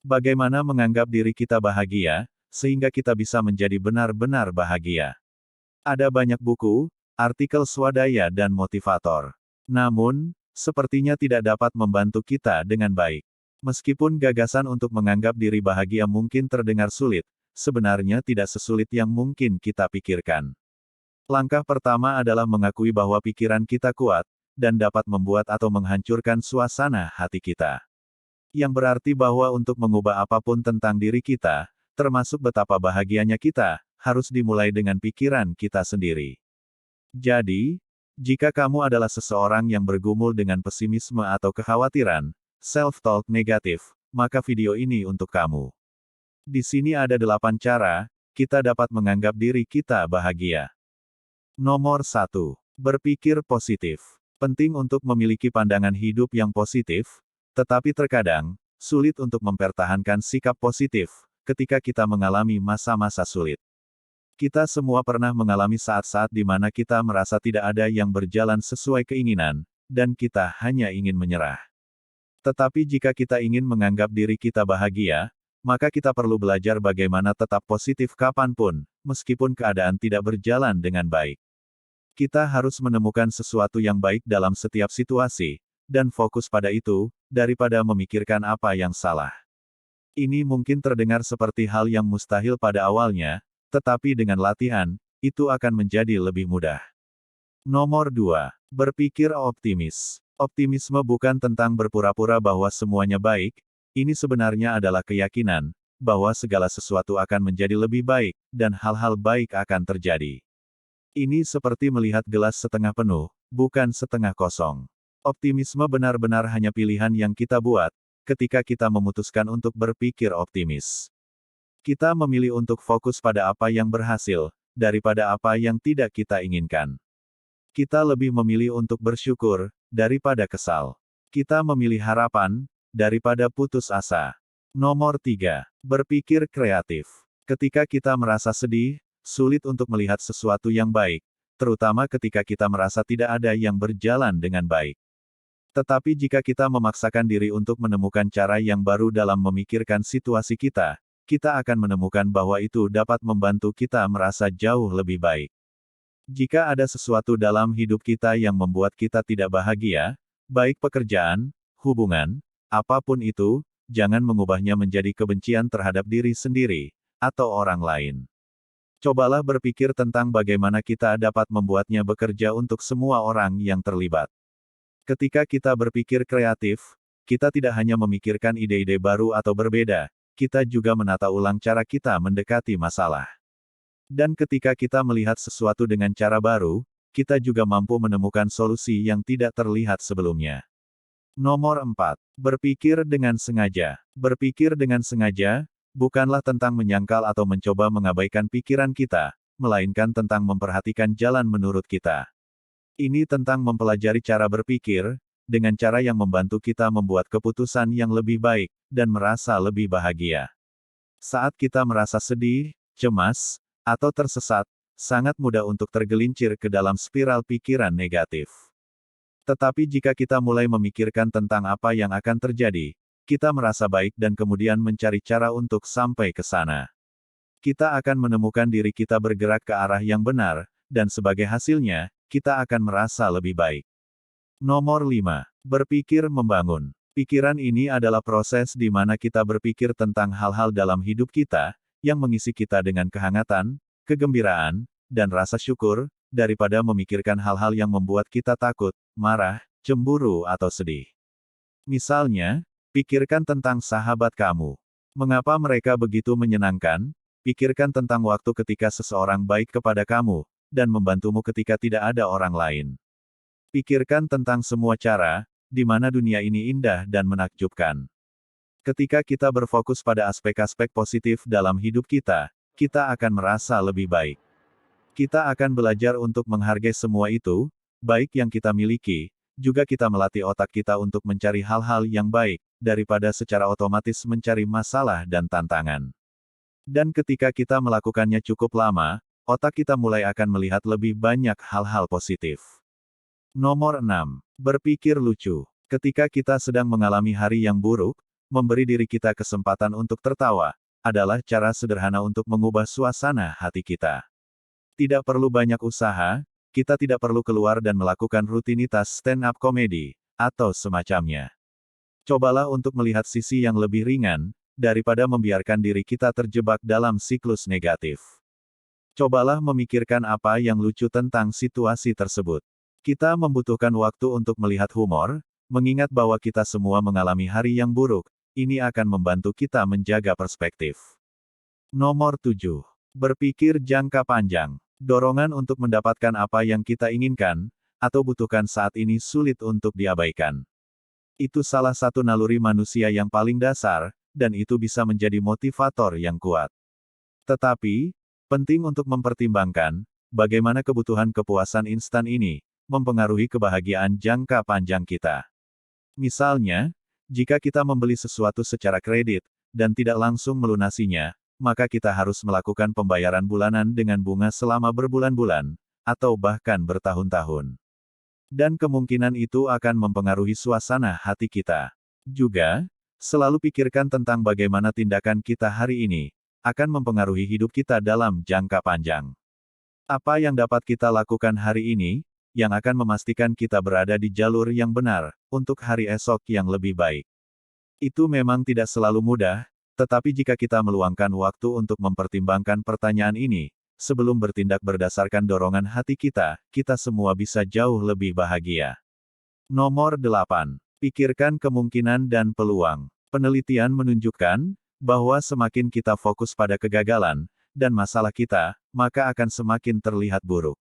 Bagaimana menganggap diri kita bahagia, sehingga kita bisa menjadi benar-benar bahagia. Ada banyak buku, artikel swadaya dan motivator. Namun, sepertinya tidak dapat membantu kita dengan baik. Meskipun gagasan untuk menganggap diri bahagia mungkin terdengar sulit, sebenarnya tidak sesulit yang mungkin kita pikirkan. Langkah pertama adalah mengakui bahwa pikiran kita kuat, dan dapat membuat atau menghancurkan suasana hati kita. Yang berarti bahwa untuk mengubah apapun tentang diri kita, termasuk betapa bahagianya kita, harus dimulai dengan pikiran kita sendiri. Jadi, jika kamu adalah seseorang yang bergumul dengan pesimisme atau kekhawatiran, self-talk negatif, maka video ini untuk kamu. Di sini ada 8 cara, kita dapat menganggap diri kita bahagia. Nomor 1. Berpikir positif. Penting untuk memiliki pandangan hidup yang positif, tetapi terkadang, sulit untuk mempertahankan sikap positif, ketika kita mengalami masa-masa sulit. Kita semua pernah mengalami saat-saat di mana kita merasa tidak ada yang berjalan sesuai keinginan, dan kita hanya ingin menyerah. Tetapi jika kita ingin menganggap diri kita bahagia, maka kita perlu belajar bagaimana tetap positif kapanpun, meskipun keadaan tidak berjalan dengan baik. Kita harus menemukan sesuatu yang baik dalam setiap situasi, dan fokus pada itu, daripada memikirkan apa yang salah. Ini mungkin terdengar seperti hal yang mustahil pada awalnya, tetapi dengan latihan, itu akan menjadi lebih mudah. Nomor 2. Berpikir optimis. Optimisme bukan tentang berpura-pura bahwa semuanya baik, ini sebenarnya adalah keyakinan, bahwa segala sesuatu akan menjadi lebih baik, dan hal-hal baik akan terjadi. Ini seperti melihat gelas setengah penuh, bukan setengah kosong. Optimisme benar-benar hanya pilihan yang kita buat, ketika kita memutuskan untuk berpikir optimis. Kita memilih untuk fokus pada apa yang berhasil, daripada apa yang tidak kita inginkan. Kita lebih memilih untuk bersyukur, daripada kesal. Kita memilih harapan, daripada putus asa. Nomor 3. Berpikir kreatif. Ketika kita merasa sedih, sulit untuk melihat sesuatu yang baik, terutama ketika kita merasa tidak ada yang berjalan dengan baik. Tetapi jika kita memaksakan diri untuk menemukan cara yang baru dalam memikirkan situasi kita, kita akan menemukan bahwa itu dapat membantu kita merasa jauh lebih baik. Jika ada sesuatu dalam hidup kita yang membuat kita tidak bahagia, baik pekerjaan, hubungan, apapun itu, jangan mengubahnya menjadi kebencian terhadap diri sendiri, atau orang lain. Cobalah berpikir tentang bagaimana kita dapat membuatnya bekerja untuk semua orang yang terlibat. Ketika kita berpikir kreatif, kita tidak hanya memikirkan ide-ide baru atau berbeda, kita juga menata ulang cara kita mendekati masalah. Dan ketika kita melihat sesuatu dengan cara baru, kita juga mampu menemukan solusi yang tidak terlihat sebelumnya. Nomor 4. Berpikir dengan sengaja. Berpikir dengan sengaja, bukanlah tentang menyangkal atau mencoba mengabaikan pikiran kita, melainkan tentang memperhatikan jalan menurut kita. Ini tentang mempelajari cara berpikir, dengan cara yang membantu kita membuat keputusan yang lebih baik, dan merasa lebih bahagia. Saat kita merasa sedih, cemas, atau tersesat, sangat mudah untuk tergelincir ke dalam spiral pikiran negatif. Tetapi jika kita mulai memikirkan tentang apa yang akan terjadi, kita merasa baik dan kemudian mencari cara untuk sampai ke sana. Kita akan menemukan diri kita bergerak ke arah yang benar, dan sebagai hasilnya, kita akan merasa lebih baik. Nomor 5. Berpikir membangun. Pikiran ini adalah proses di mana kita berpikir tentang hal-hal dalam hidup kita, yang mengisi kita dengan kehangatan, kegembiraan, dan rasa syukur, daripada memikirkan hal-hal yang membuat kita takut, marah, cemburu atau sedih. Misalnya, pikirkan tentang sahabat kamu. Mengapa mereka begitu menyenangkan? Pikirkan tentang waktu ketika seseorang baik kepada kamu, dan membantumu ketika tidak ada orang lain. Pikirkan tentang semua cara, di mana dunia ini indah dan menakjubkan. Ketika kita berfokus pada aspek-aspek positif dalam hidup kita, kita akan merasa lebih baik. Kita akan belajar untuk menghargai semua itu, baik yang kita miliki, juga kita melatih otak kita untuk mencari hal-hal yang baik, daripada secara otomatis mencari masalah dan tantangan. Dan ketika kita melakukannya cukup lama, otak kita mulai akan melihat lebih banyak hal-hal positif. Nomor 6. Berpikir lucu. Ketika kita sedang mengalami hari yang buruk, memberi diri kita kesempatan untuk tertawa, adalah cara sederhana untuk mengubah suasana hati kita. Tidak perlu banyak usaha, kita tidak perlu keluar dan melakukan rutinitas stand-up comedy, atau semacamnya. Cobalah untuk melihat sisi yang lebih ringan, daripada membiarkan diri kita terjebak dalam siklus negatif. Cobalah memikirkan apa yang lucu tentang situasi tersebut. Kita membutuhkan waktu untuk melihat humor, mengingat bahwa kita semua mengalami hari yang buruk, ini akan membantu kita menjaga perspektif. Nomor 7. Berpikir jangka panjang. Dorongan untuk mendapatkan apa yang kita inginkan, atau butuhkan saat ini sulit untuk diabaikan. Itu salah satu naluri manusia yang paling dasar, dan itu bisa menjadi motivator yang kuat. Tetapi, penting untuk mempertimbangkan, bagaimana kebutuhan kepuasan instan ini, mempengaruhi kebahagiaan jangka panjang kita. Misalnya, jika kita membeli sesuatu secara kredit, dan tidak langsung melunasinya, maka kita harus melakukan pembayaran bulanan dengan bunga selama berbulan-bulan, atau bahkan bertahun-tahun. Dan kemungkinan itu akan mempengaruhi suasana hati kita. Juga, selalu pikirkan tentang bagaimana tindakan kita hari ini, akan mempengaruhi hidup kita dalam jangka panjang. Apa yang dapat kita lakukan hari ini, yang akan memastikan kita berada di jalur yang benar, untuk hari esok yang lebih baik. Itu memang tidak selalu mudah, tetapi jika kita meluangkan waktu untuk mempertimbangkan pertanyaan ini, sebelum bertindak berdasarkan dorongan hati kita, kita semua bisa jauh lebih bahagia. Nomor 8. Pikirkan kemungkinan dan peluang. Penelitian menunjukkan bahwa semakin kita fokus pada kegagalan dan masalah kita, maka akan semakin terlihat buruk.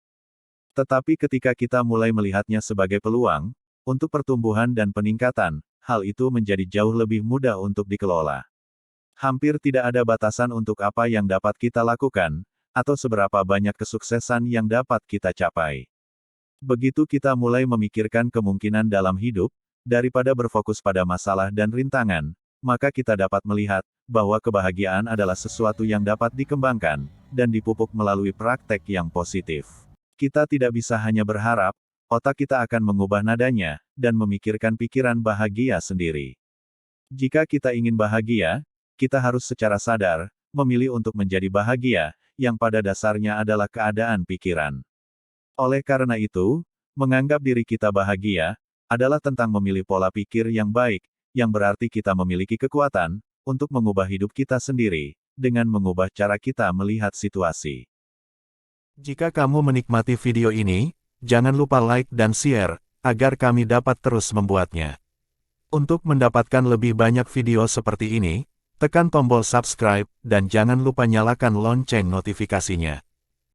Tetapi ketika kita mulai melihatnya sebagai peluang untuk pertumbuhan dan peningkatan, hal itu menjadi jauh lebih mudah untuk dikelola. Hampir tidak ada batasan untuk apa yang dapat kita lakukan, atau seberapa banyak kesuksesan yang dapat kita capai. Begitu kita mulai memikirkan kemungkinan dalam hidup, daripada berfokus pada masalah dan rintangan, maka kita dapat melihat bahwa kebahagiaan adalah sesuatu yang dapat dikembangkan dan dipupuk melalui praktek yang positif. Kita tidak bisa hanya berharap, otak kita akan mengubah nadanya dan memikirkan pikiran bahagia sendiri. Jika kita ingin bahagia, kita harus secara sadar memilih untuk menjadi bahagia, yang pada dasarnya adalah keadaan pikiran. Oleh karena itu, menganggap diri kita bahagia adalah tentang memilih pola pikir yang baik, yang berarti kita memiliki kekuatan untuk mengubah hidup kita sendiri dengan mengubah cara kita melihat situasi. Jika kamu menikmati video ini, jangan lupa like dan share agar kami dapat terus membuatnya. Untuk mendapatkan lebih banyak video seperti ini, tekan tombol subscribe dan jangan lupa nyalakan lonceng notifikasinya.